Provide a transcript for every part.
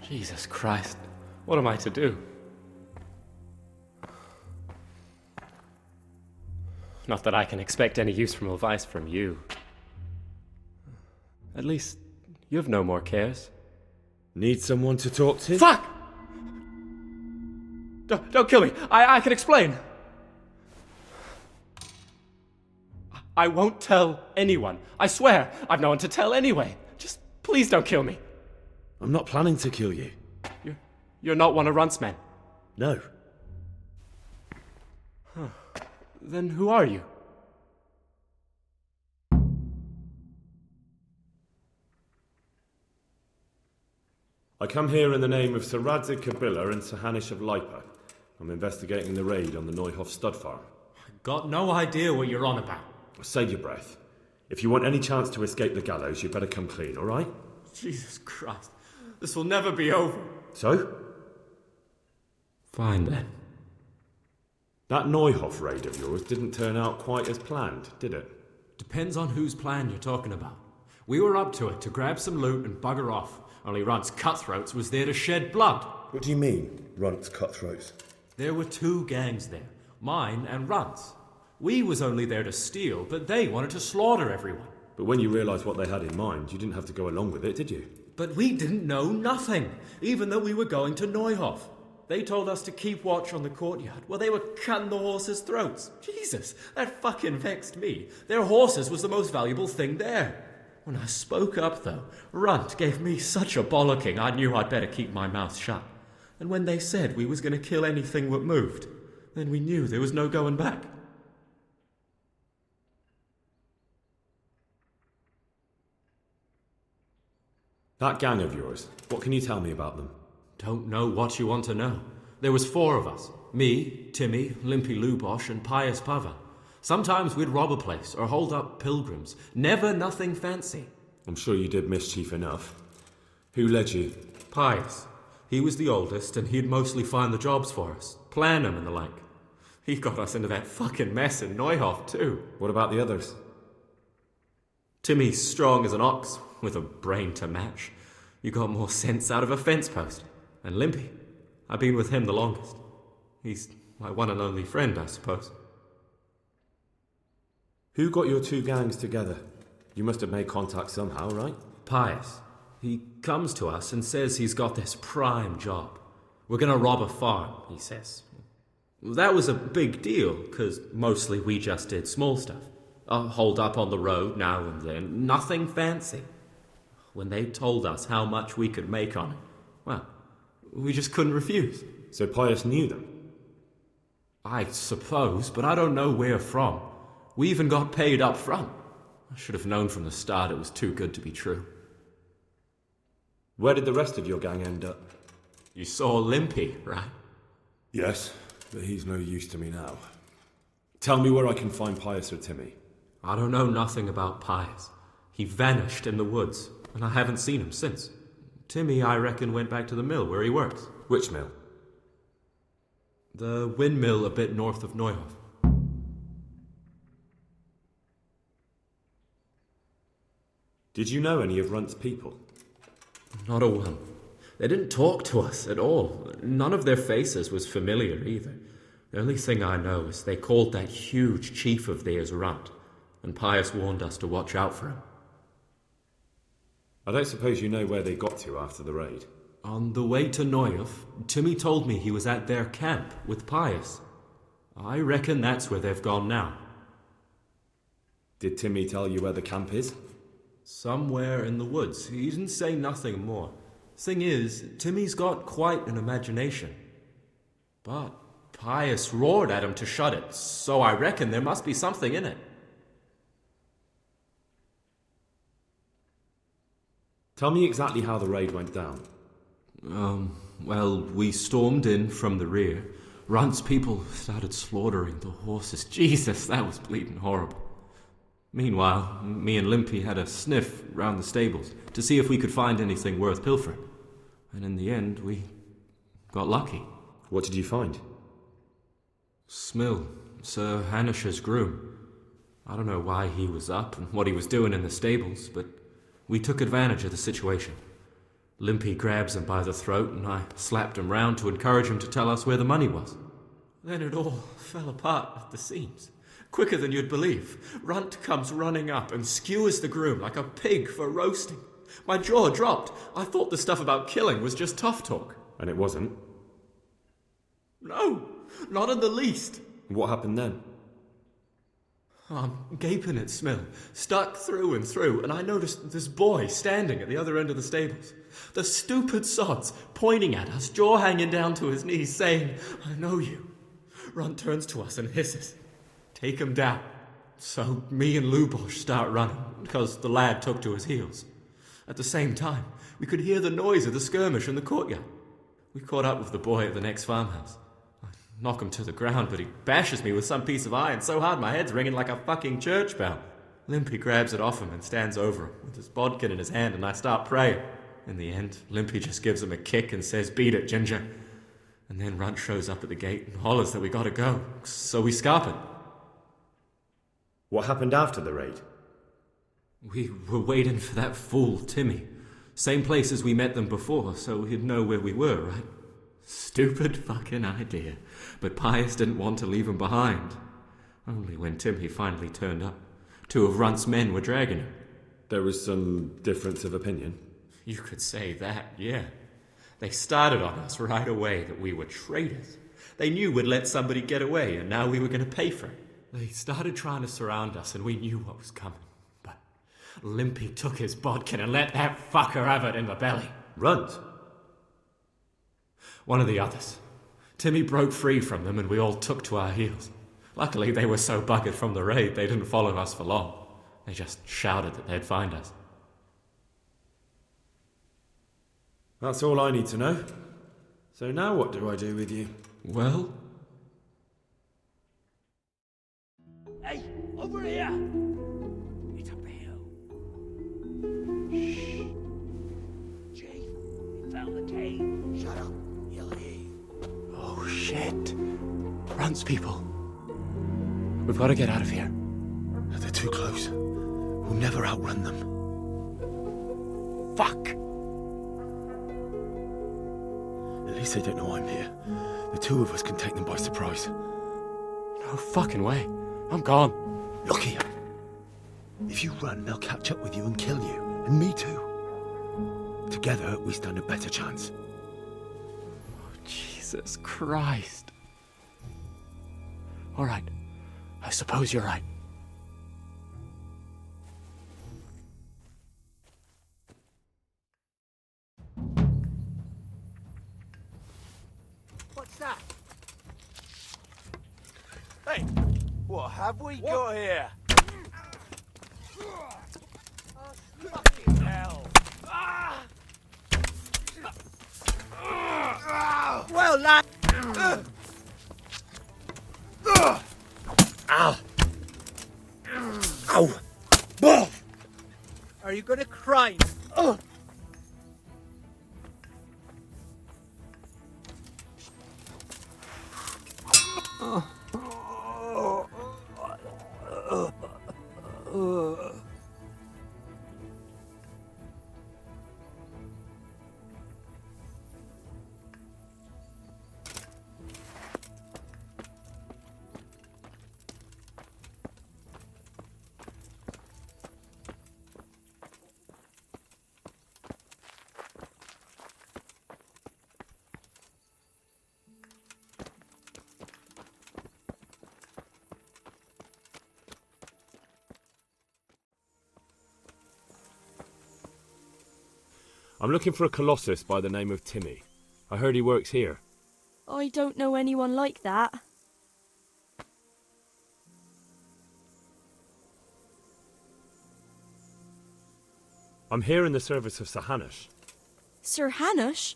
Jesus Christ, what am I to do? Not that I can expect any useful advice from you. At least, you have no more cares. Need someone to talk to? Fuck! Don't kill me. I can explain. I won't tell anyone. I swear, I've no one to tell anyway. Just please don't kill me. I'm not planning to kill you. You're not one of Runt's men. No. Then who are you? I come here in the name of Sir Radzig Kabila and Sir Hanish of Lipa. I'm investigating the raid on the Neuhof stud farm. Got no idea what you're on about. Save your breath. If you want any chance to escape the gallows, you better come clean, all right? Jesus Christ. This will never be over. So? Fine then. That Neuhof raid of yours didn't turn out quite as planned, did it? Depends on whose plan you're talking about. We were up to it to grab some loot and bugger off. Only Runt's cutthroats was there to shed blood. What do you mean, Runt's cutthroats? There were two gangs there, mine and Runt's. We was only there to steal, but they wanted to slaughter everyone. But when you realised what they had in mind, you didn't have to go along with it, did you? But we didn't know nothing, even though we were going to Neuhof. They told us to keep watch on the courtyard while they were cutting the horses' throats. Jesus, that fucking vexed me. Their horses was the most valuable thing there. When I spoke up, though, Runt gave me such a bollocking I knew I'd better keep my mouth shut. And when they said we was going to kill anything that moved, then we knew there was no going back. That gang of yours, what can you tell me about them? Don't know what you want to know. There was four of us. Me, Timmy, Limpy Lubosh, and Pius Pava. Sometimes we'd rob a place or hold up pilgrims. Never nothing fancy. I'm sure you did mischief enough. Who led you? Pius. He was the oldest, and he'd mostly find the jobs for us. Plan them and the like. He got us into that fucking mess in Neuhof, too. What about the others? Timmy's strong as an ox, with a brain to match. You got more sense out of a fence post. And Limpy, I've been with him the longest. He's my one and only friend, I suppose. Who got your two gangs together? You must have made contact somehow, right? Pius. He comes to us and says he's got this prime job. We're gonna rob a farm, he says. That was a big deal, because mostly we just did small stuff. Hold up on the road now and then, nothing fancy. When they told us how much we could make on it, well, we just couldn't refuse. So Pius knew them? I suppose, but I don't know where from. We even got paid up front. I should have known from the start it was too good to be true. Where did the rest of your gang end up? You saw Limpy, right? Yes, but he's no use to me now. Tell me where I can find Pius or Timmy. I don't know nothing about Pius. He vanished in the woods, and I haven't seen him since. Timmy, I reckon, went back to the mill where he works. Which mill? The windmill a bit north of Neuhof. Did you know any of Runt's people? Not a one. They didn't talk to us at all. None of their faces was familiar either. The only thing I know is they called that huge chief of theirs Runt, and Pius warned us to watch out for him. I don't suppose you know where they got to after the raid? On the way to Neuhof, Timmy told me he was at their camp with Pius. I reckon that's where they've gone now. Did Timmy tell you where the camp is? Somewhere in the woods. He didn't say nothing more. Thing is, Timmy's got quite an imagination. But Pius roared at him to shut it, so I reckon there must be something in it. Tell me exactly how the raid went down. Well, we stormed in from the rear. Runt's people started slaughtering the horses. Jesus, that was bleeding horrible. Meanwhile, me and Limpy had a sniff round the stables to see if we could find anything worth pilfering. And in the end, we got lucky. What did you find? Smill, Sir Hanish's groom. I don't know why he was up and what he was doing in the stables, but we took advantage of the situation. Limpy grabs him by the throat, and I slapped him round to encourage him to tell us where the money was. Then it all fell apart at the seams. Quicker than you'd believe. Runt comes running up and skewers the groom like a pig for roasting. My jaw dropped. I thought the stuff about killing was just tough talk. And it wasn't? No, not in the least. What happened then? I'm gaping at Smill, stuck through and through, and I noticed this boy standing at the other end of the stables. The stupid sods pointing at us, jaw hanging down to his knees, saying, "I know you." Runt turns to us and hisses, "Take him down." So me and Lubosh start running, because the lad took to his heels. At the same time, we could hear the noise of the skirmish in the courtyard. We caught up with the boy at the next farmhouse. I knock him to the ground, but he bashes me with some piece of iron so hard my head's ringing like a fucking church bell. Limpy grabs it off him and stands over him with his bodkin in his hand, and I start praying. In the end, Limpy just gives him a kick and says, "Beat it, Ginger." And then Runt shows up at the gate and hollers that we gotta go, so we scarp it. What happened after the raid? We were waiting for that fool, Timmy. Same place as we met them before, so he'd know where we were, right? Stupid fucking idea. But Pius didn't want to leave him behind. Only when Timmy finally turned up, 2 of Runt's men were dragging him. There was some difference of opinion? You could say that, yeah. They started on us right away that we were traitors. They knew we'd let somebody get away, and now we were going to pay for it. They started trying to surround us, and we knew what was coming. But Limpy took his bodkin and let that fucker have it in the belly. Runt? One of the others. Timmy broke free from them, and we all took to our heels. Luckily, they were so buggered from the raid, they didn't follow us for long. They just shouted that they'd find us. That's all I need to know. So now what do I do with you? Well? Hey, over here! It's up the hill. Shh. Chief, we found the cave. Shut up, he'll hear you. Oh, shit. Runt's people. We've got to get out of here. They're too close. We'll never outrun them. Fuck! At least they don't know I'm here. The 2 of us can take them by surprise. No fucking way. I'm gone. Look here. If you run, they'll catch up with you and kill you. And me too. Together, we stand a better chance. Jesus Christ. All right. I suppose you're right. What's that? Hey, what have we got here? Oh, fucking hell. Well, lad. Ow. Ow. Buff. Are you gonna cry? I'm looking for a colossus by the name of Timmy. I heard he works here. I don't know anyone like that. I'm here in the service of Sir Hanush. Sir Hanush?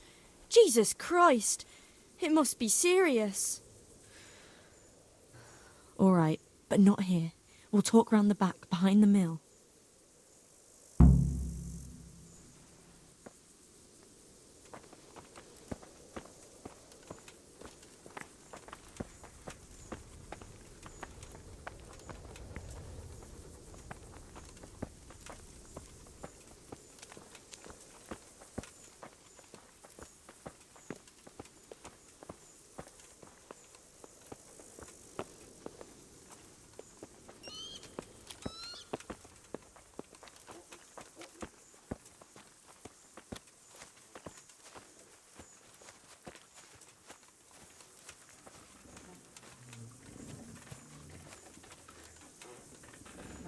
Jesus Christ! It must be serious. All right, but not here. We'll talk round the back, behind the mill.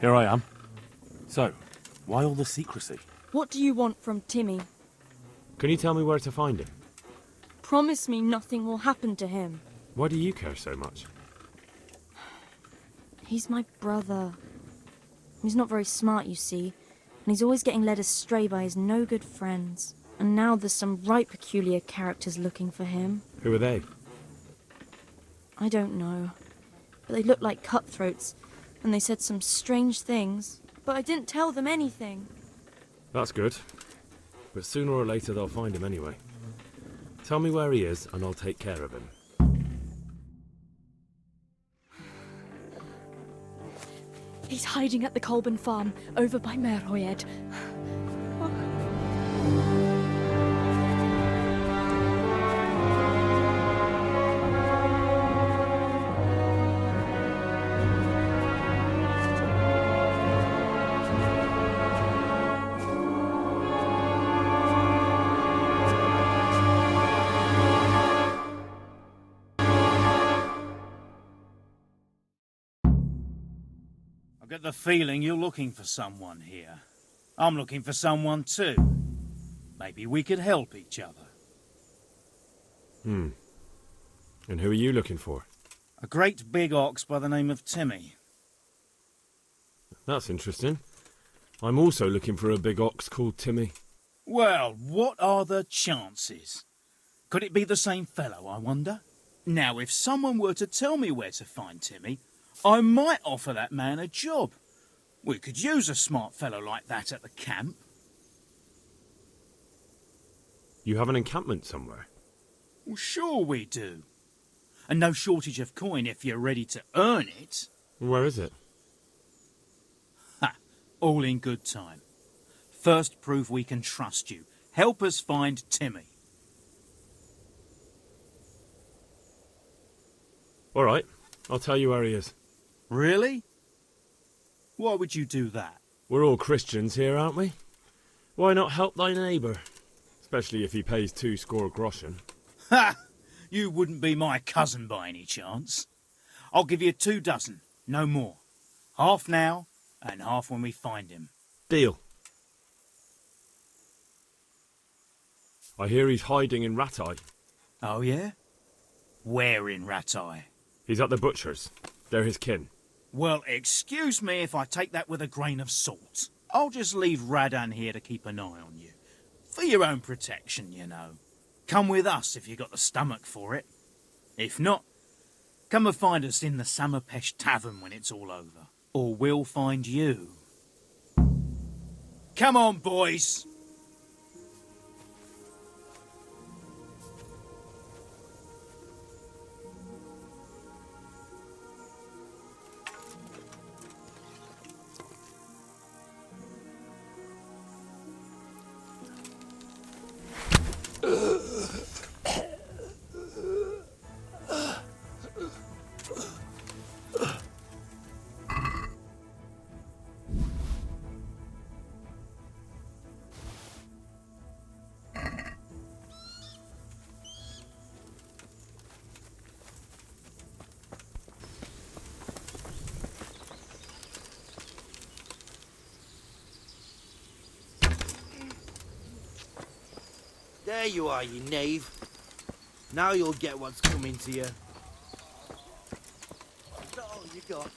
Here I am. So, why all the secrecy? What do you want from Timmy? Can you tell me where to find him? Promise me nothing will happen to him. Why do you care so much? He's my brother. He's not very smart, you see, and he's always getting led astray by his no-good friends. And now there's some right peculiar characters looking for him. Who are they? I don't know. But they looked like cutthroats, and they said some strange things. But I didn't tell them anything. That's good. But sooner or later they'll find him anyway. Tell me where he is and I'll take care of him. He's hiding at the Colburn farm, over by Merhoyed. I get the feeling you're looking for someone here. I'm looking for someone too. Maybe we could help each other. And who are you looking for? A great big ox by the name of Timmy. That's interesting. I'm also looking for a big ox called Timmy. Well, what are the chances? Could it be the same fellow, I wonder? Now, if someone were to tell me where to find Timmy, I might offer that man a job. We could use a smart fellow like that at the camp. You have an encampment somewhere? Well, sure we do. And no shortage of coin if you're ready to earn it. Where is it? Ha! All in good time. First, prove we can trust you. Help us find Timmy. All right, I'll tell you where he is. Really? Why would you do that? We're all Christians here, aren't we? Why not help thy neighbour? Especially if he pays 2 groschen. Ha! You wouldn't be my cousin by any chance. I'll give you 2 dozen, no more. Half now, and half when we find him. Deal. I hear he's hiding in Ratai. Oh, yeah? Where in Ratai? He's at the butcher's. They're his kin. Well, excuse me if I take that with a grain of salt. I'll just leave Radan here to keep an eye on you. For your own protection, you know. Come with us if you got the stomach for it. If not, come and find us in the Samapesh Tavern when it's all over. Or we'll find you. Come on, boys! There you are, you knave. Now you'll get what's coming to you. Is that all you got?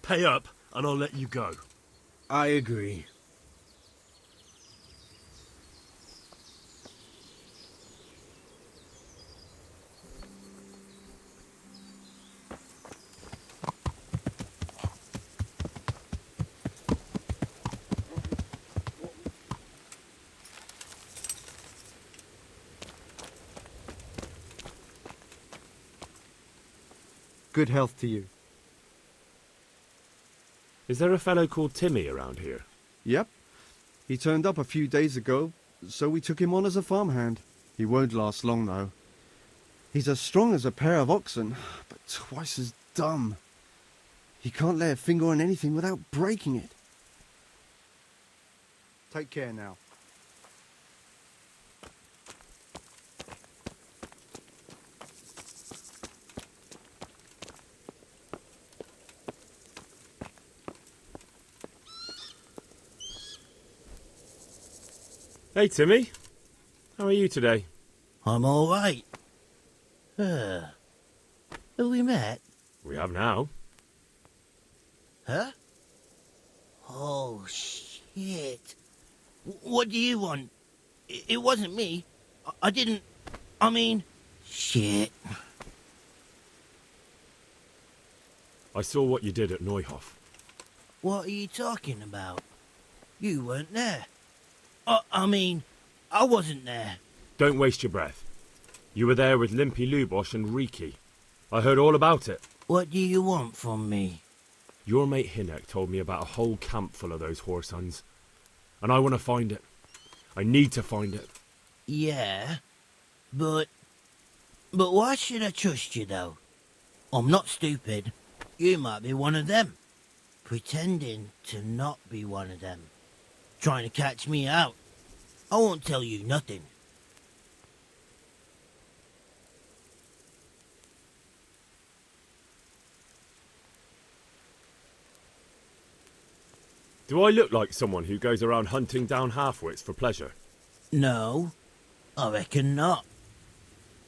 Pay up, and I'll let you go. I agree. Good health to you. Is there a fellow called Timmy around here? Yep. He turned up a few days ago, so we took him on as a farmhand. He won't last long, though. He's as strong as a pair of oxen, but twice as dumb. He can't lay a finger on anything without breaking it. Take care now. Hey, Timmy. How are you today? I'm all right. Have we met? We have now. Huh? Oh, shit. What do you want? It wasn't me. I didn't... I mean... Shit. I saw what you did at Neuhof. What are you talking about? You weren't there. I mean, I wasn't there. Don't waste your breath. You were there with Limpy Lubosh and Riki. I heard all about it. What do you want from me? Your mate Hinek told me about a whole camp full of those horse huns. And I want to find it. I need to find it. Yeah, but why should I trust you, though? I'm not stupid. You might be one of them. Pretending to not be one of them. Trying to catch me out. I won't tell you nothing. Do I look like someone who goes around hunting down half-wits for pleasure? No, I reckon not.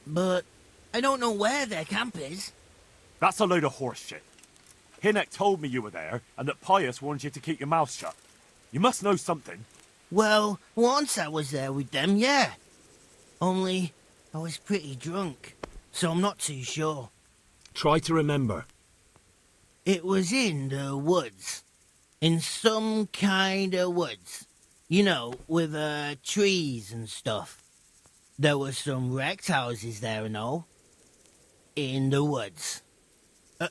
But I don't know where their camp is. That's a load of horse shit. Hinek told me you were there, and that Pius warned you to keep your mouth shut. You must know something. Well, once I was there with them, yeah. Only, I was pretty drunk, so I'm not too sure. Try to remember. It was in the woods. In some kind of woods. You know, with trees and stuff. There were some wrecked houses there and all. In the woods.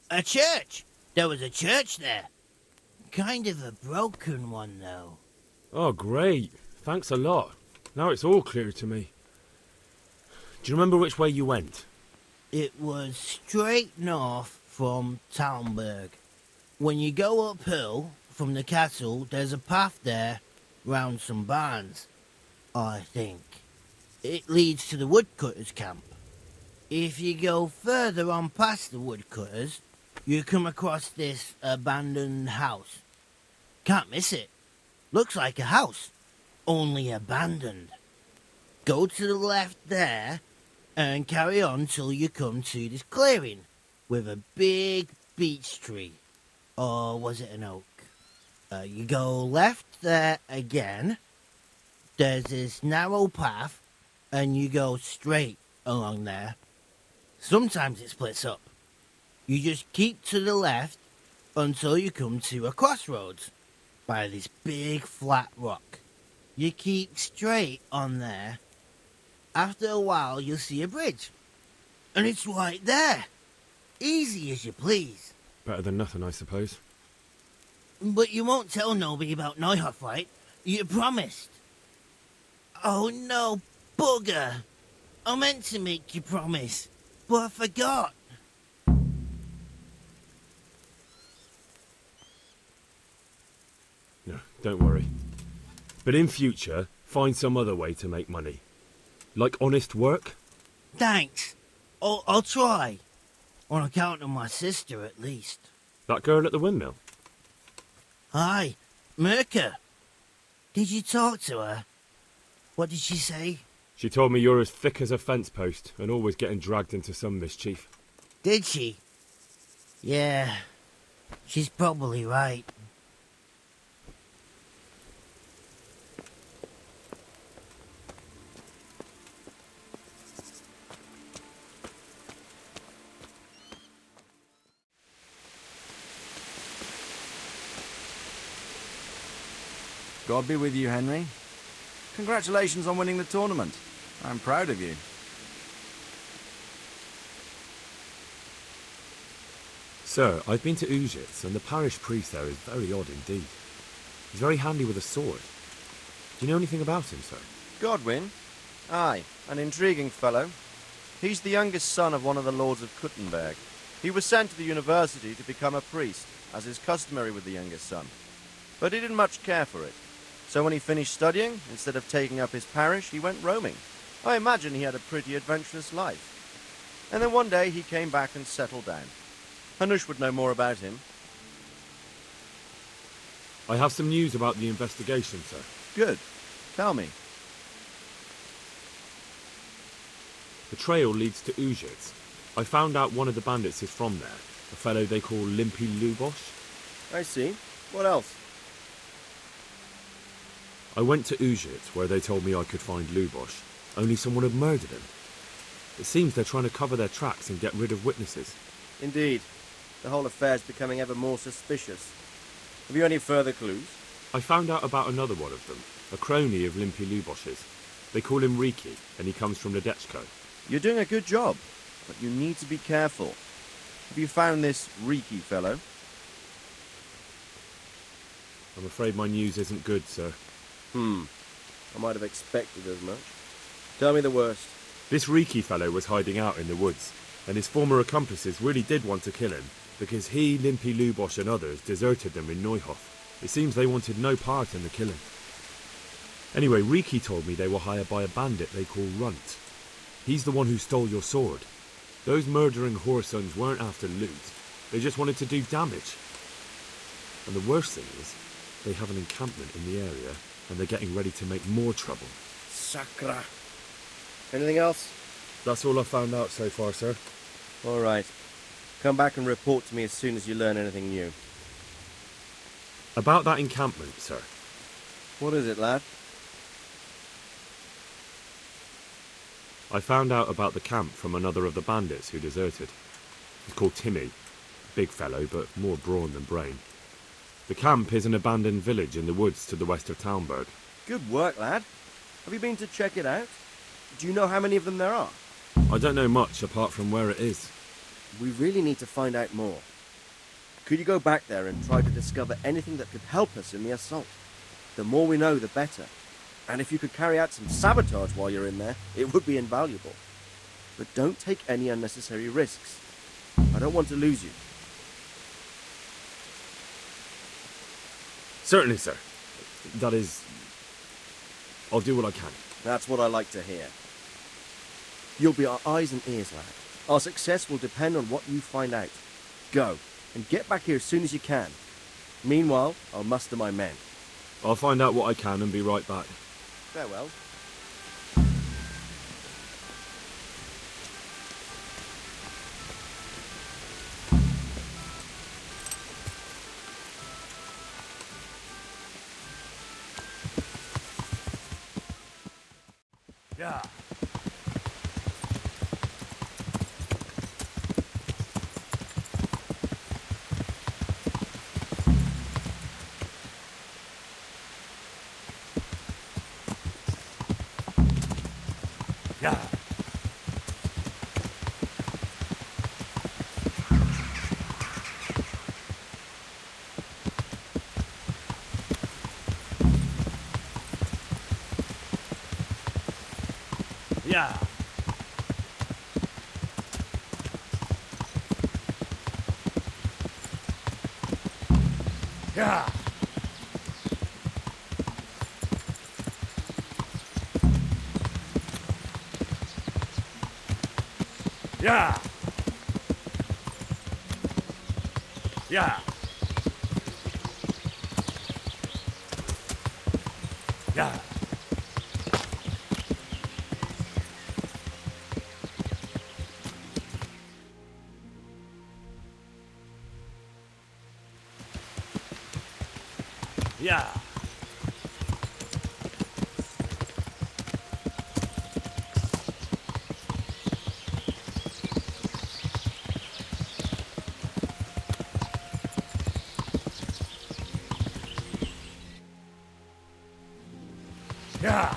A church! There was a church there. Kind of a broken one, though. Oh, great. Thanks a lot. Now it's all clear to me. Do you remember which way you went? It was straight north from Talmberg. When you go uphill from the castle, there's a path there round some barns, I think. It leads to the woodcutters' camp. If you go further on past the woodcutters, you come across this abandoned house. Can't miss it. Looks like a house, only abandoned. Go to the left there and carry on till you come to this clearing with a big beech tree. Or was it an oak? You go left there again. There's this narrow path and you go straight along there. Sometimes it splits up. You just keep to the left until you come to a crossroads by this big flat rock. You keep straight on there. After a while you'll see a bridge. And it's right there. Easy as you please. Better than nothing, I suppose. But you won't tell nobody about Neuhof, right? You promised. Oh no, bugger. I meant to make you promise, but I forgot. No, don't worry. But in future, find some other way to make money. Like honest work? Thanks. I'll try. On account of my sister, at least. That girl at the windmill? Hi, Mirka. Did you talk to her? What did she say? She told me you're as thick as a fence post and always getting dragged into some mischief. Did she? Yeah, she's probably right. God be with you, Henry. Congratulations on winning the tournament. I'm proud of you. Sir, I've been to Ujits, and the parish priest there is very odd indeed. He's very handy with a sword. Do you know anything about him, sir? Godwin? Aye, an intriguing fellow. He's the youngest son of one of the lords of Kuttenberg. He was sent to the university to become a priest, as is customary with the youngest son. But he didn't much care for it. So when he finished studying, instead of taking up his parish, he went roaming. I imagine he had a pretty adventurous life. And then one day he came back and settled down. Hanush would know more about him. I have some news about the investigation, sir. Good. Tell me. The trail leads to Ujits. I found out one of the bandits is from there, a fellow they call Limpy Lubosh. I see. What else? I went to Ujits, where they told me I could find Lubosh, only someone had murdered him. It seems they're trying to cover their tracks and get rid of witnesses. Indeed. The whole affair's becoming ever more suspicious. Have you any further clues? I found out about another one of them, a crony of Limpy Lubosh's. They call him Riki, and he comes from Ledechko. You're doing a good job, but you need to be careful. Have you found this Riki fellow? I'm afraid my news isn't good, sir. I might have expected as much. Tell me the worst. This Riki fellow was hiding out in the woods, and his former accomplices really did want to kill him, because he, Limpy Lubosh and others deserted them in Neuhof. It seems they wanted no part in the killing. Anyway, Riki told me they were hired by a bandit they call Runt. He's the one who stole your sword. Those murdering whoresons weren't after loot. They just wanted to do damage. And the worst thing is, they have an encampment in the area, and they're getting ready to make more trouble. Sakra. Anything else? That's all I've found out so far, sir. All right. Come back and report to me as soon as you learn anything new. About that encampment, sir. What is it, lad? I found out about the camp from another of the bandits who deserted. He's called Timmy. Big fellow, but more brawn than brain. The camp is an abandoned village in the woods to the west of Talmberg. Good work, lad. Have you been to check it out? Do you know how many of them there are? I don't know much apart from where it is. We really need to find out more. Could you go back there and try to discover anything that could help us in the assault? The more we know, the better. And if you could carry out some sabotage while you're in there, it would be invaluable. But don't take any unnecessary risks. I don't want to lose you. Certainly, sir. That is... I'll do what I can. That's what I like to hear. You'll be our eyes and ears, lad. Our success will depend on what you find out. Go, and get back here as soon as you can. Meanwhile, I'll muster my men. I'll find out what I can and be right back. Farewell. Yeah. Yeah. Yeah. Yeah. Yeah. Yeah. Yeah. Yeah. Yeah.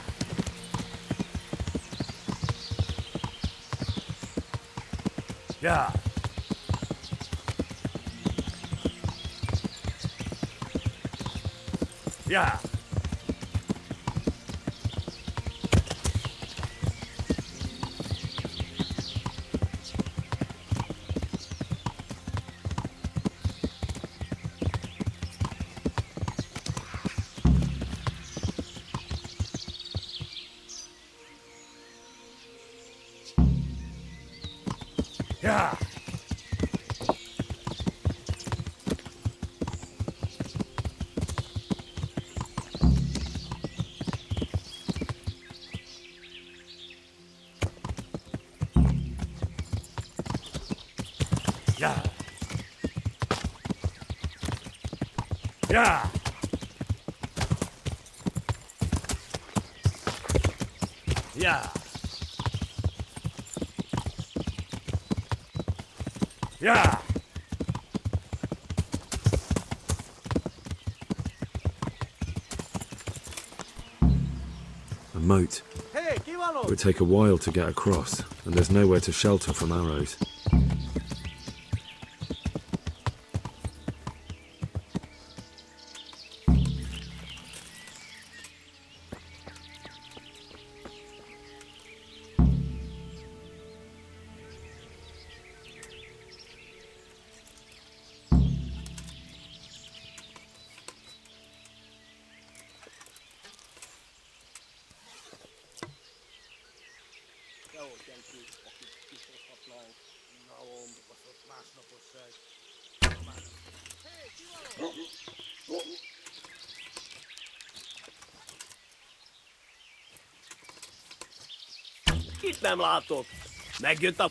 Yeah. Yeah. Yeah! Yeah! Yeah! A moat. It would take a while to get across, and there's nowhere to shelter from arrows. Itt nem látok. Megjött a...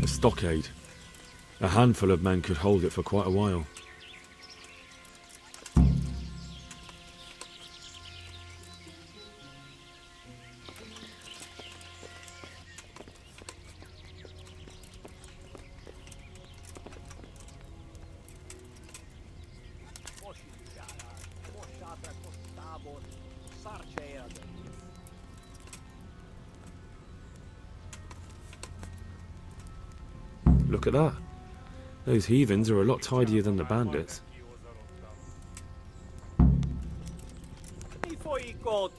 A stockade. A handful of men could hold it for quite a while. Look at that. Those heathens are a lot tidier than the bandits. Mi folyik ott?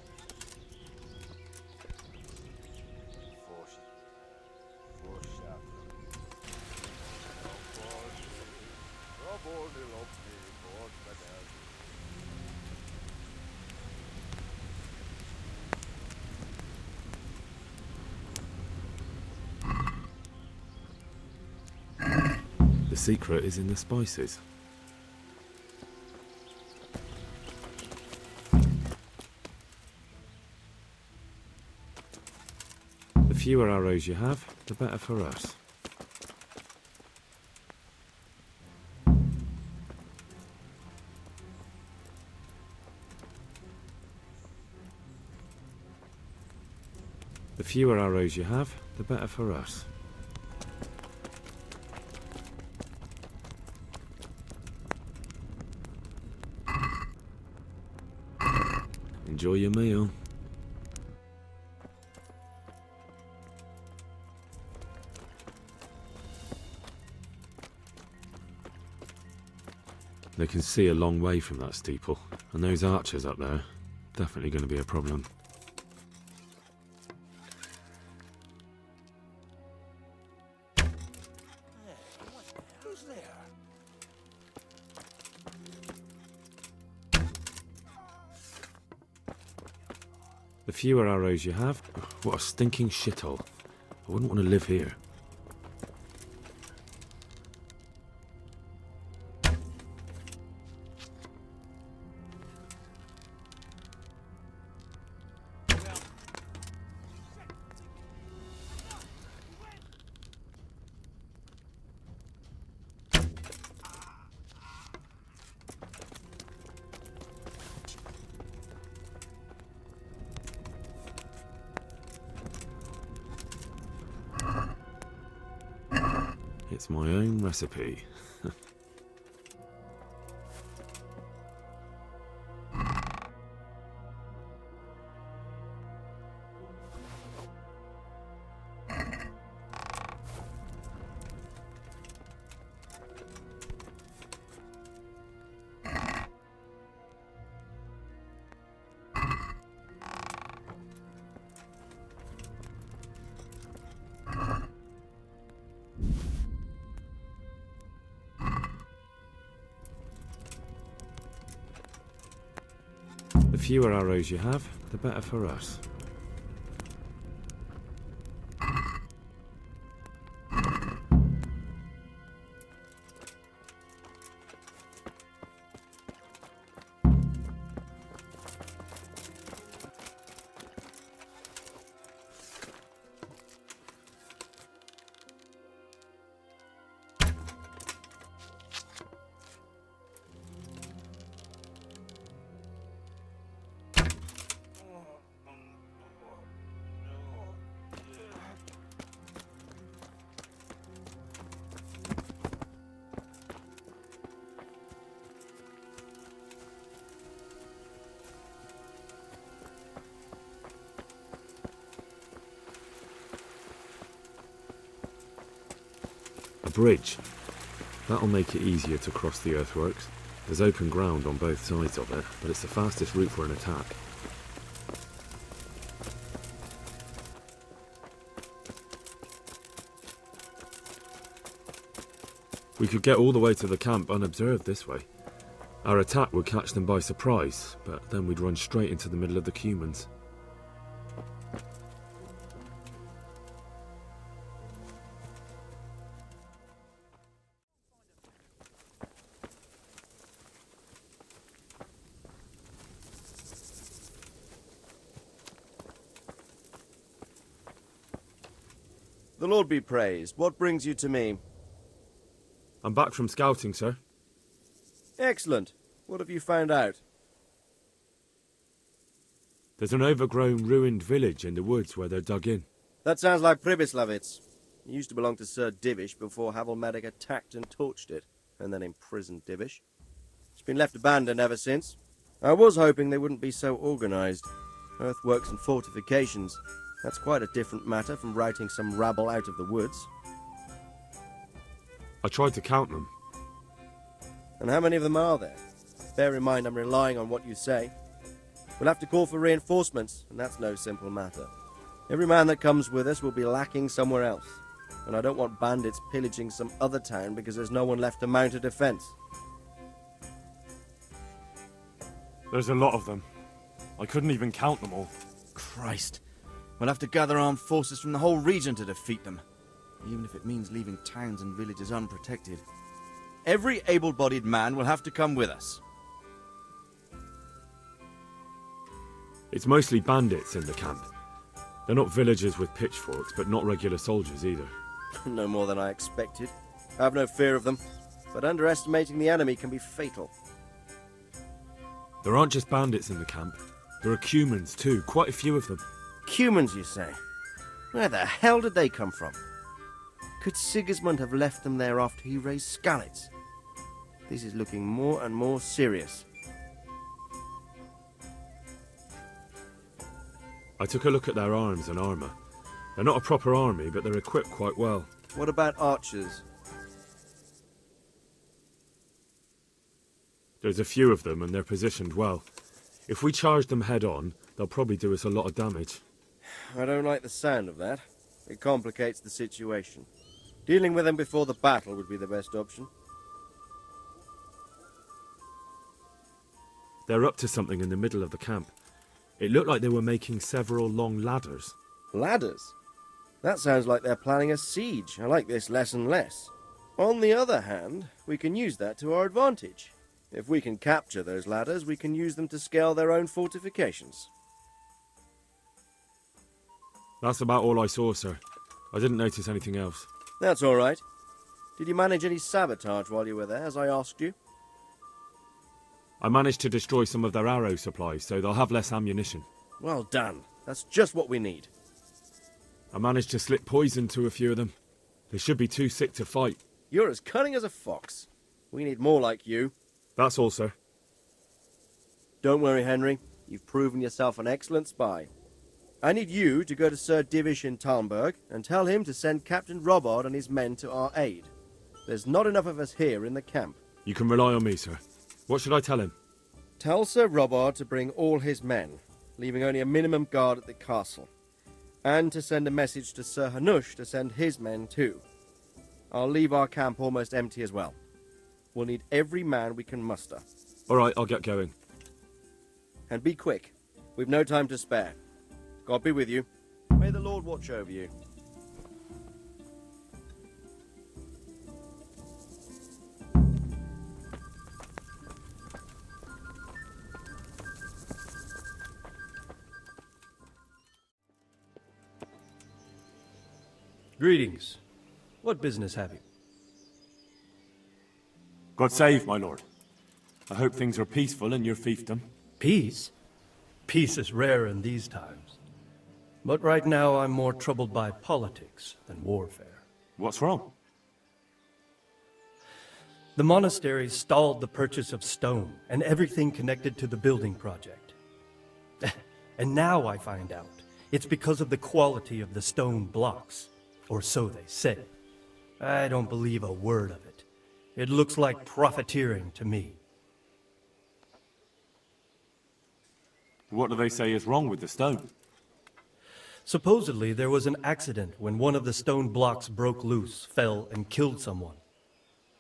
The secret is in the spices. The fewer arrows you have, the better for us. The fewer arrows you have, the better for us. Enjoy your meal. They can see a long way from that steeple, and those archers up there, definitely going to be a problem. The fewer arrows you have, what a stinking shithole. I wouldn't want to live here. It's my own recipe. fewer arrows you have, the better for us. A bridge. That'll make it easier to cross the earthworks. There's open ground on both sides of it, but it's the fastest route for an attack. We could get all the way to the camp unobserved this way. Our attack would catch them by surprise, but then we'd run straight into the middle of the Cumans. The Lord be praised. What brings you to me? I'm back from scouting, sir. Excellent. What have you found out? There's an overgrown, ruined village in the woods where they're dug in. That sounds like Pribислavіца. It used to belong to Sir Divish before Havelmedic attacked and torched it, and then imprisoned Divish. It's been left abandoned ever since. I was hoping they wouldn't be so organized. Earthworks and fortifications. That's quite a different matter from routing some rabble out of the woods. I tried to count them. And how many of them are there? Bear in mind I'm relying on what you say. We'll have to call for reinforcements, and that's no simple matter. Every man that comes with us will be lacking somewhere else, and I don't want bandits pillaging some other town because there's no one left to mount a defense. There's a lot of them. I couldn't even count them all. Christ. We'll have to gather armed forces from the whole region to defeat them, even if it means leaving towns and villages unprotected. Every able-bodied man will have to come with us. It's mostly bandits in the camp. They're not villagers with pitchforks, but not regular soldiers either. No more than I expected. I have no fear of them, but underestimating the enemy can be fatal. There aren't just bandits in the camp. There are Cumans too, quite a few of them. Cumans, you say? Where the hell did they come from? Could Sigismund have left them there after he raised Skalitz? This is looking more and more serious. I took a look at their arms and armour. They're not a proper army, but they're equipped quite well. What about archers? There's a few of them and they're positioned well. If we charge them head on, they'll probably do us a lot of damage. I don't like the sound of that. It complicates the situation. Dealing with them before the battle would be the best option. They're up to something in the middle of the camp. It looked like they were making several long ladders. Ladders? That sounds like they're planning a siege. I like this less and less. On the other hand, we can use that to our advantage. If we can capture those ladders, we can use them to scale their own fortifications. That's about all I saw, sir. I didn't notice anything else. That's all right. Did you manage any sabotage while you were there, as I asked you? I managed to destroy some of their arrow supplies, so they'll have less ammunition. Well done. That's just what we need. I managed to slip poison to a few of them. They should be too sick to fight. You're as cunning as a fox. We need more like you. That's all, sir. Don't worry, Henry. You've proven yourself an excellent spy. I need you to go to Sir Divish in Talmberg and tell him to send Captain Robard and his men to our aid. There's not enough of us here in the camp. You can rely on me, sir. What should I tell him? Tell Sir Robard to bring all his men, leaving only a minimum guard at the castle. And to send a message to Sir Hanush to send his men too. I'll leave our camp almost empty as well. We'll need every man we can muster. All right, I'll get going. And be quick. We've no time to spare. God be with you. May the Lord watch over you. Greetings. What business have you? God save, my lord. I hope things are peaceful in your fiefdom. Peace? Peace is rare in these times. But right now I'm more troubled by politics than warfare. What's wrong? The monastery stalled the purchase of stone and everything connected to the building project. And now I find out it's because of the quality of the stone blocks. Or so they say. I don't believe a word of it. It looks like profiteering to me. What do they say is wrong with the stone? Supposedly there was an accident when one of the stone blocks broke loose, fell, and killed someone.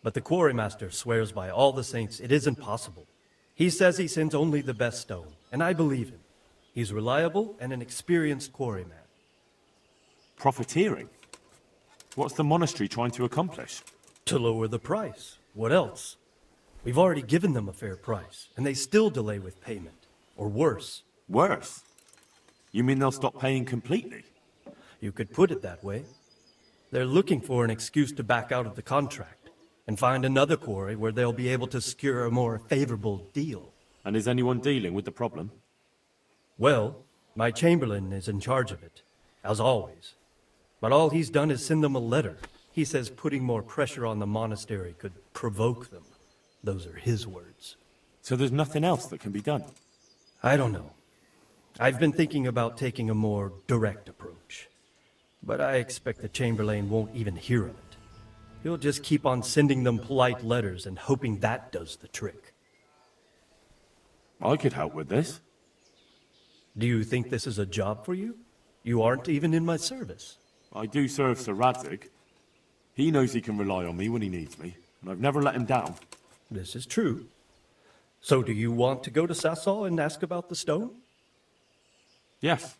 But the quarrymaster swears by all the saints it isn't possible. He says he sends only the best stone, and I believe him. He's reliable and an experienced quarryman. Profiteering? What's the monastery trying to accomplish? To lower the price. What else? We've already given them a fair price, and they still delay with payment. Or worse. Worse? You mean they'll stop paying completely? You could put it that way. They're looking for an excuse to back out of the contract, and find another quarry where they'll be able to secure a more favorable deal. And is anyone dealing with the problem? Well, my chamberlain is in charge of it, as always. But all he's done is send them a letter. He says putting more pressure on the monastery could provoke them. Those are his words. So there's nothing else that can be done? I don't know. I've been thinking about taking a more direct approach. But I expect the chamberlain won't even hear of it. He'll just keep on sending them polite letters and hoping that does the trick. I could help with this. Do you think this is a job for you? You aren't even in my service. I do serve Sir Radzig. He knows he can rely on me when he needs me, and I've never let him down. This is true. So do you want to go to Sasol and ask about the stone? Yes,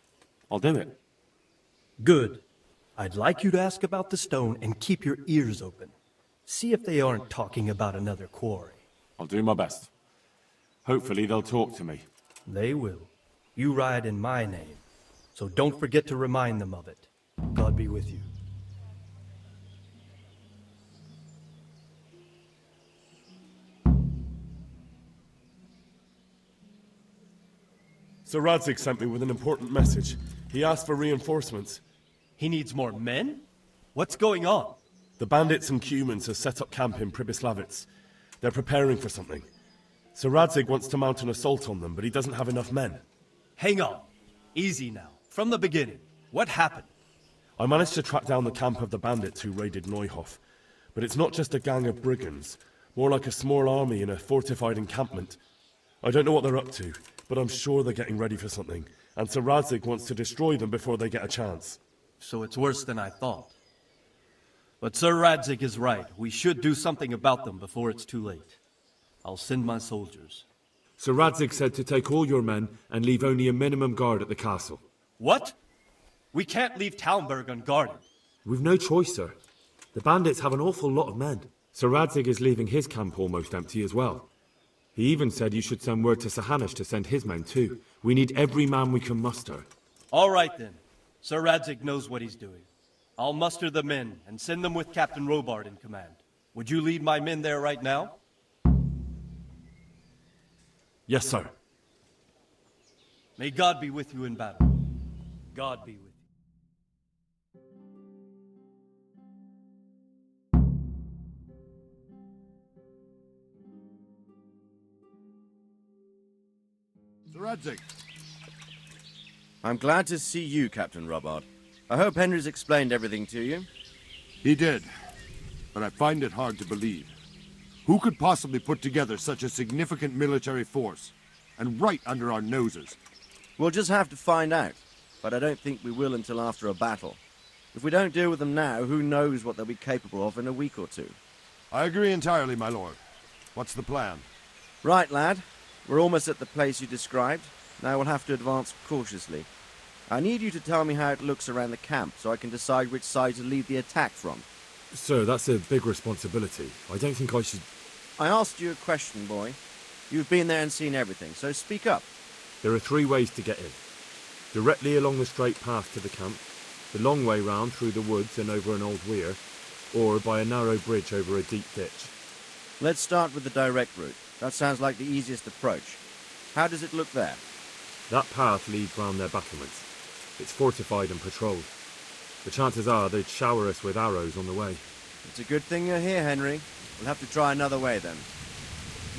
I'll do it. Good. I'd like you to ask about the stone and keep your ears open. See if they aren't talking about another quarry. I'll do my best. Hopefully they'll talk to me. They will. You ride in my name, so don't forget to remind them of it. God be with you. Sir Radzig sent me with an important message. He asked for reinforcements. He needs more men? What's going on? The bandits and Cumans have set up camp in Pribyslavitz. They're preparing for something. Sir Radzig wants to mount an assault on them, but he doesn't have enough men. Hang on. Easy now. From the beginning. What happened? I managed to track down the camp of the bandits who raided Neuhof. But it's not just a gang of brigands, more like a small army in a fortified encampment. I don't know what they're up to, but I'm sure they're getting ready for something, and Sir Radzig wants to destroy them before they get a chance. So it's worse than I thought. But Sir Radzig is right. We should do something about them before it's too late. I'll send my soldiers. Sir Radzig said to take all your men and leave only a minimum guard at the castle. What? We can't leave Talmberg unguarded. We've no choice, sir. The bandits have an awful lot of men. Sir Radzig is leaving his camp almost empty as well. He even said you should send word to Sahanish to send his men too. We need every man we can muster. All right then. Sir Radzig knows what he's doing. I'll muster the men and send them with Captain Robard in command. Would you lead my men there right now? Yes, sir. May God be with you in battle. God be with you. Sir Radzig. I'm glad to see you, Captain Robard. I hope Henry's explained everything to you. He did, but I find it hard to believe. Who could possibly put together such a significant military force, and right under our noses? We'll just have to find out, but I don't think we will until after a battle. If we don't deal with them now, who knows what they'll be capable of in a week or two. I agree entirely, my lord. What's the plan? Right, lad. We're almost at the place you described. Now we'll have to advance cautiously. I need you to tell me how it looks around the camp so I can decide which side to lead the attack from. Sir, that's a big responsibility. I don't think I should... I asked you a question, boy. You've been there and seen everything, so speak up. There are 3 ways to get in. Directly along the straight path to the camp, the long way round through the woods and over an old weir, or by a narrow bridge over a deep ditch. Let's start with the direct route. That sounds like the easiest approach. How does it look there? That path leads round their battlements. It's fortified and patrolled. The chances are they'd shower us with arrows on the way. It's a good thing you're here, Henry. We'll have to try another way then.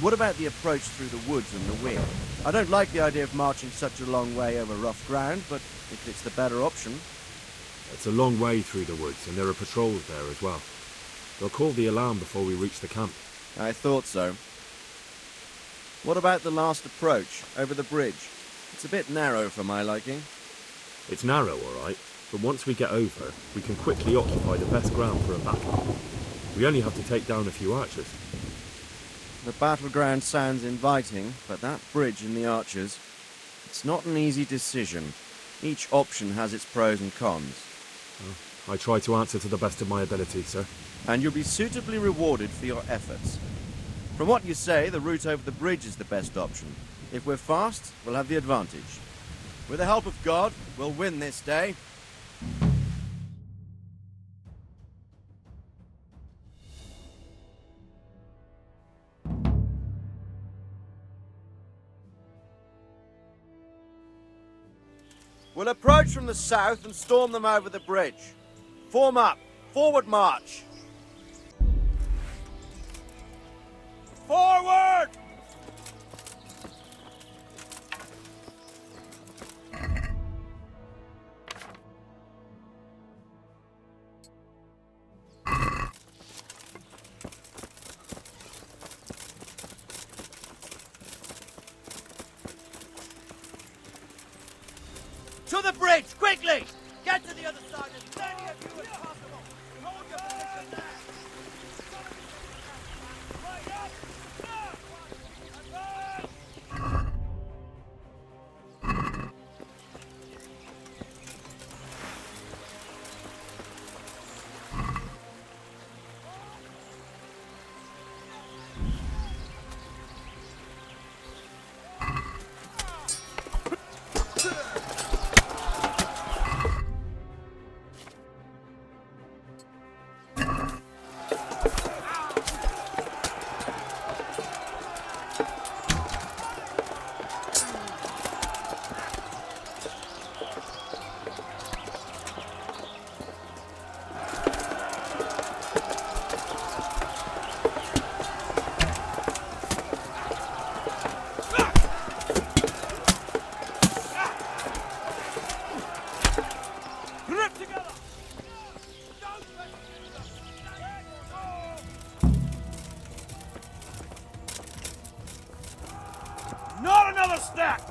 What about the approach through the woods and the weir? I don't like the idea of marching such a long way over rough ground, but if it's the better option... It's a long way through the woods, and there are patrols there as well. They'll call the alarm before we reach the camp. I thought so. What about the last approach, over the bridge? It's a bit narrow for my liking. It's narrow, all right, but once we get over, we can quickly occupy the best ground for a battle. We only have to take down a few archers. The battleground sounds inviting, but that bridge and the archers... It's not an easy decision. Each option has its pros and cons. I try to answer to the best of my ability, sir. And you'll be suitably rewarded for your efforts. From what you say, the route over the bridge is the best option. If we're fast, we'll have the advantage. With the help of God, we'll win this day. We'll approach from the south and storm them over the bridge. Form up. Forward march. Forward! To the bridge, quickly! Get to the other side, as many of you as possible! Hold your position there! Not another stack!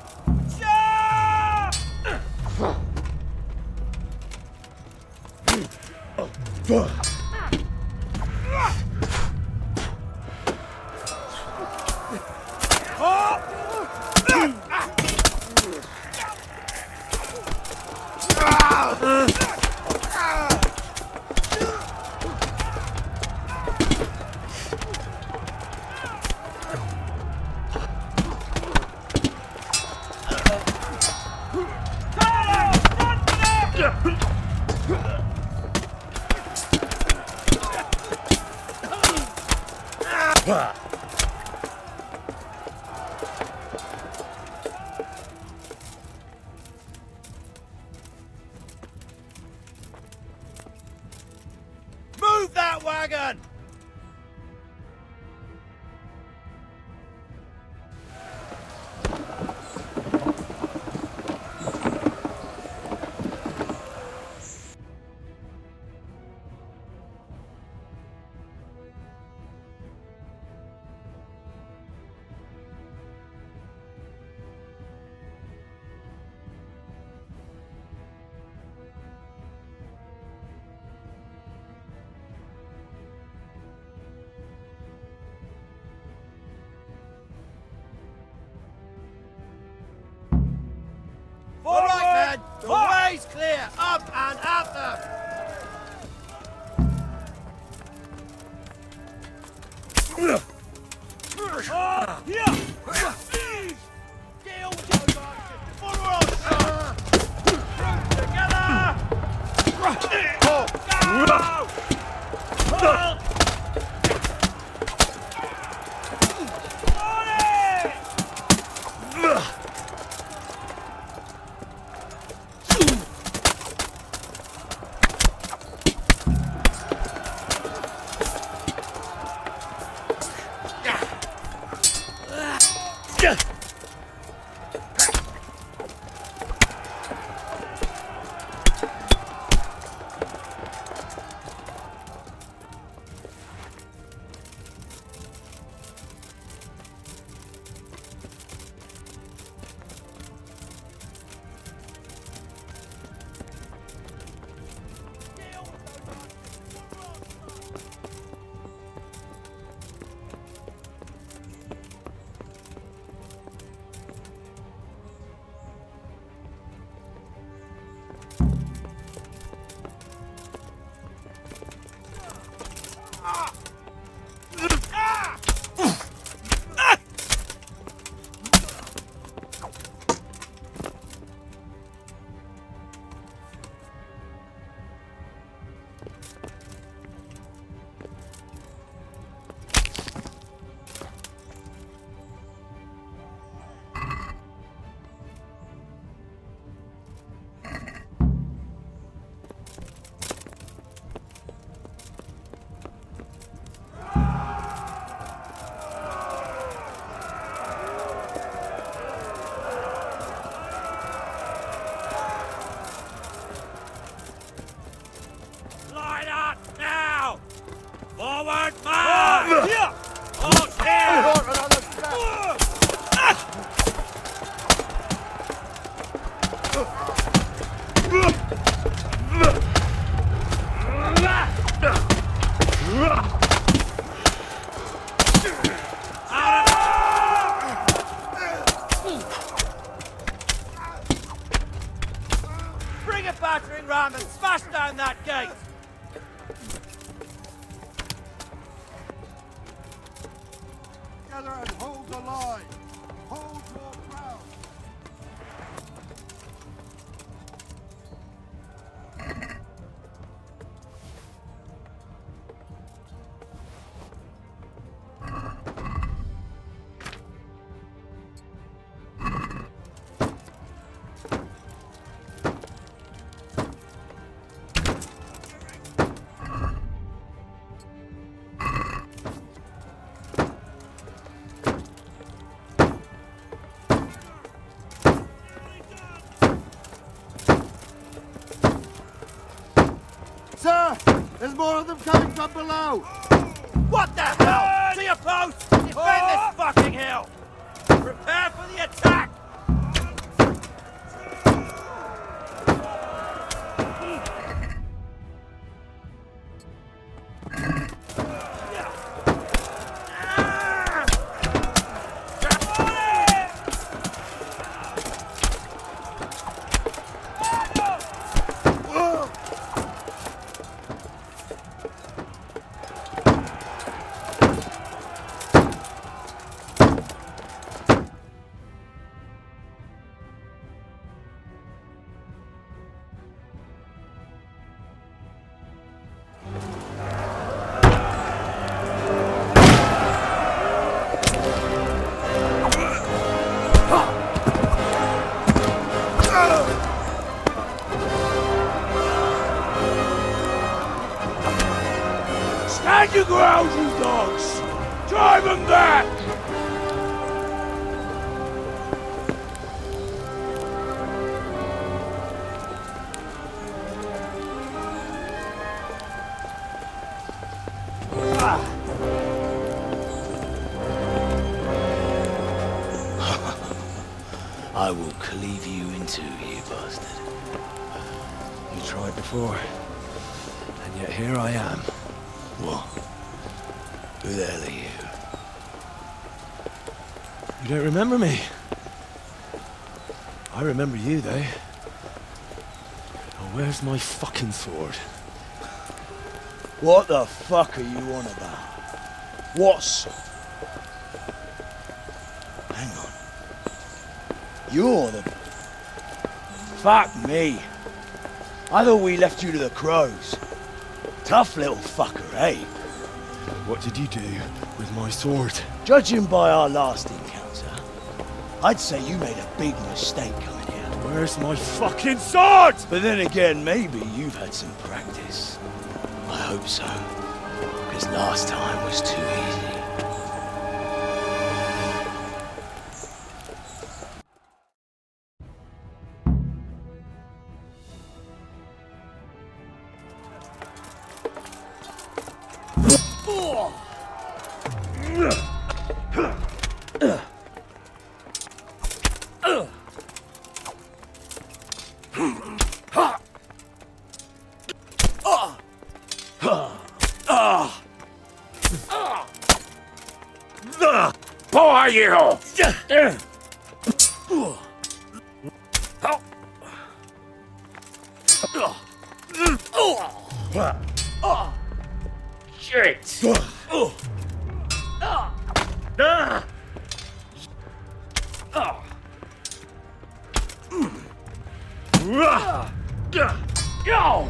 Move that wagon! Enemy's clear! Up and at them! Bring a battering ram and smash down that gate! Together and hold the line. Hold your ground. Sir! There's more of them coming from below! What the hell? To your post! Defend this fucking hill! Prepare for the attack! Stand your ground, you dogs! Drive them back! I will cleave you in two, you bastard. You tried before, and yet here I am. What? Who the hell are you? You don't remember me? I remember you, though. Where's my fucking sword? What the fuck are you on about? What sword? Hang on. You're the... Fuck me. I thought we left you to the crows. Tough little fucker, eh? What did you do with my sword? Judging by our last encounter, I'd say you made a big mistake coming here. Where's my fucking sword? But then again, maybe you've had some practice. I hope so. Because last time was too easy. Who are you? Shit! Yo!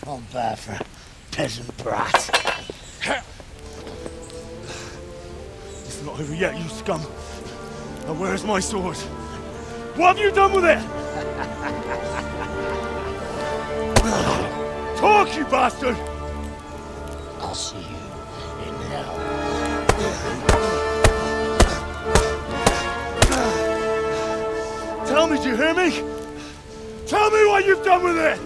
I'm bad for a peasant brat. It's not over yet, you scum. Now where's my sword? What have you done with it? Talk, you bastard! I'll see you in hell. Tell me, do you hear me? Tell me what you've done with it!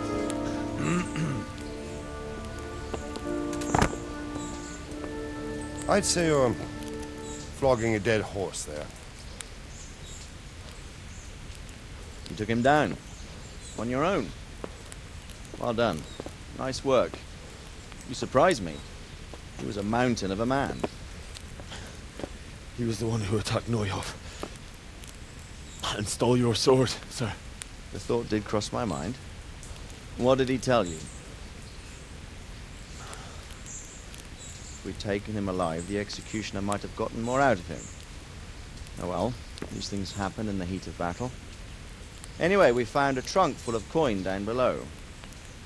I'd say you're flogging a dead horse there. You took him down. On your own. Well done. Nice work. You surprised me. He was a mountain of a man. He was the one who attacked Neuhoff. And stole your sword, sir. The thought did cross my mind. What did he tell you? If we'd taken him alive, the executioner might have gotten more out of him. Oh well, these things happen in the heat of battle. Anyway, we found a trunk full of coin down below.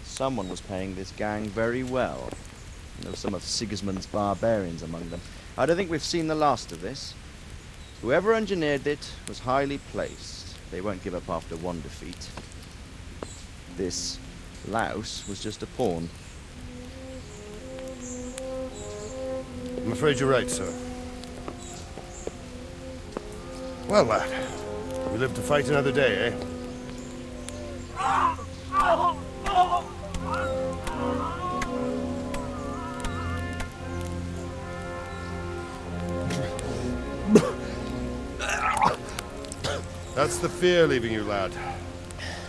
Someone was paying this gang very well. There were some of Sigismund's barbarians among them. I don't think we've seen the last of this. Whoever engineered it was highly placed. They won't give up after one defeat. This louse was just a pawn. I'm afraid you're right, sir. Well, lad, we live to fight another day, eh? That's the fear leaving you, lad.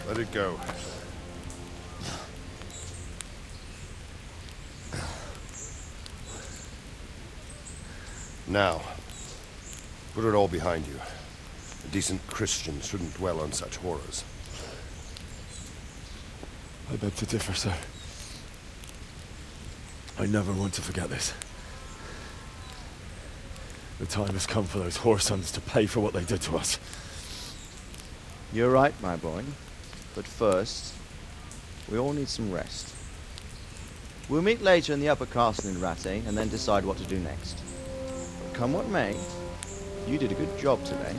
Let it go. Now, put it all behind you. A decent Christian shouldn't dwell on such horrors. I beg to differ, sir. I never want to forget this. The time has come for those whoresons to pay for what they did to us. You're right, my boy. But first, we all need some rest. We'll meet later in the upper castle in Rattay and then decide what to do next. come what may, you did a good job today.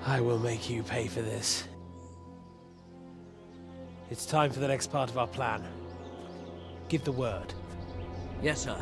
I will make you pay for this. It's time for the next part of our plan. Give the word. Yes, sir.